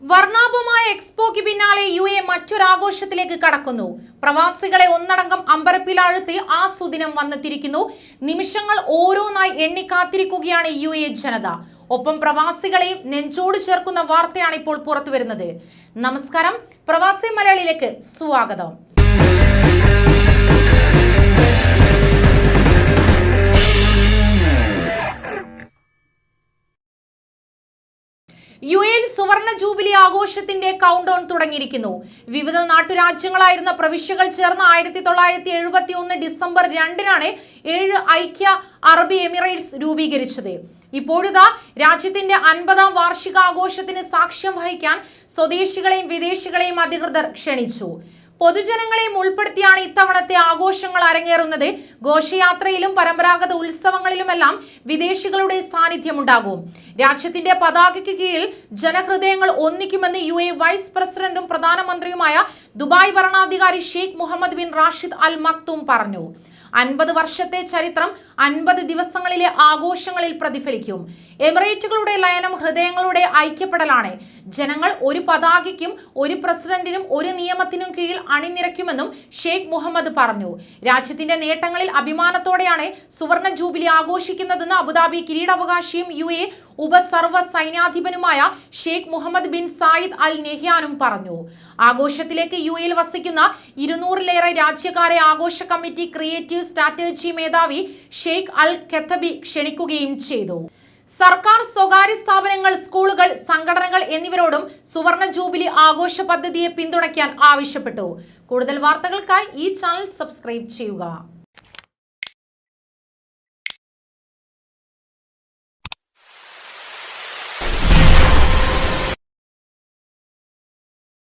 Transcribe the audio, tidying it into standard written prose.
വർണ്ണാഭമായ എക്സ്പോയ്ക്ക് പിന്നാലെ UAE മറ്റൊരാഘോഷത്തിലേക്ക് കടക്കുന്നു. പ്രവാസികളെ ഒന്നടങ്കം അമ്പരപ്പിലാഴ്ത്തി ആ സുദിനം വന്നെത്തിയിരിക്കുന്നു. നിമിഷങ്ങൾ ഓരോന്നായി എണ്ണിക്കാത്തിരിക്കുകയാണ് UAE ജനത. ഒപ്പം പ്രവാസികളെയും നെഞ്ചോട് ചേർക്കുന്ന വാർത്തയാണ് ഇപ്പോൾ പുറത്തു വരുന്നത്. നമസ്കാരം, പ്രവാസി മലയാളിയിലേക്ക് സ്വാഗതം. UAE സുവർണ ജൂബിലി ആഘോഷത്തിന്റെ കൗണ്ട് ഡൗൺ തുടങ്ങിയിരിക്കുന്നു. വിവിധ നാട്ടുരാജ്യങ്ങളായിരുന്ന പ്രവിശ്യകൾ ചേർന്ന് 1971 ഡിസംബർ 2-നാണ് 7 ഐക്യ അറബ് എമിറേറ്റ്സ് രൂപീകരിച്ചത്. ഇപ്പോഴിതാ രാജ്യത്തിന്റെ 50-ാം വാർഷികാഘോഷത്തിന് സാക്ഷ്യം വഹിക്കാൻ സ്വദേശികളെയും വിദേശികളെയും അധികൃതർ ക്ഷണിച്ചു. പൊതുജനങ്ങളെയും ഉൾപ്പെടുത്തിയാണ് ഇത്തവണത്തെ ആഘോഷങ്ങൾ അരങ്ങേറുന്നത്. ഘോഷയാത്രയിലും പരമ്പരാഗത ഉത്സവങ്ങളിലുമെല്ലാം വിദേശികളുടെ സാന്നിധ്യമുണ്ടാകും. രാജ്യത്തിന്റെ പതാകയ്ക്ക് കീഴിൽ ജനഹൃദയങ്ങൾ ഒന്നിക്കുമെന്ന് UAE വൈസ് പ്രസിഡന്റും പ്രധാനമന്ത്രിയുമായ ദുബായ് ഭരണാധികാരി Sheikh Mohammed bin Rashid Al Maktoum പറഞ്ഞു. 50 വർഷത്തെ ചരിത്രം 50 ദിവസങ്ങളിലെ ആഘോഷങ്ങളിൽ പ്രതിഫലിക്കും. എമിറേറ്റുകളുടെ ലയനം ഹൃദയങ്ങളുടെ ഐക്യപ്പെടലാണ്. ജനങ്ങൾ ഒരു പതാകയ്ക്കും ഒരു പ്രസിഡന്റിനും ഒരു നിയമത്തിനും കീഴിൽ അണിനിരക്കുമെന്നും ഷെയ്ഖ് മുഹമ്മദ് പറഞ്ഞു. രാജ്യത്തിന്റെ നേട്ടങ്ങളിൽ അഭിമാനത്തോടെയാണ് സുവർണ ജൂബിലി ആഘോഷിക്കുന്നതെന്ന് അബുദാബി കിരീടാവകാശിയും UAE ഉപസർവ സൈന്യാധിപനുമായ Sheikh Mohammed bin Zayed Al നെഹ്യാനും പറഞ്ഞു. ആഘോഷത്തിലേക്ക് UAE വസിക്കുന്ന 200-ലേറെ രാജ്യക്കാരെ ആഘോഷ കമ്മിറ്റി ക്രിയേറ്റീവ് സ്ട്രാറ്റജി മേധാവി ഷെയ്ഖ് അൽ ഖത്തബി ക്ഷണിക്കുകയും ചെയ്തു. സർക്കാർ, സ്വകാര്യ സ്ഥാപനങ്ങൾ, സ്കൂളുകൾ, സംഘടനകൾ എന്നിവരോടും സുവർണ ജൂബിലി ആഘോഷ പദ്ധതിയെ പിന്തുണയ്ക്കാൻ ആവശ്യപ്പെട്ടു. കൂടുതൽ വാർത്തകൾക്കായി ഈ ചാനൽ സബ്സ്ക്രൈബ് ചെയ്യുക.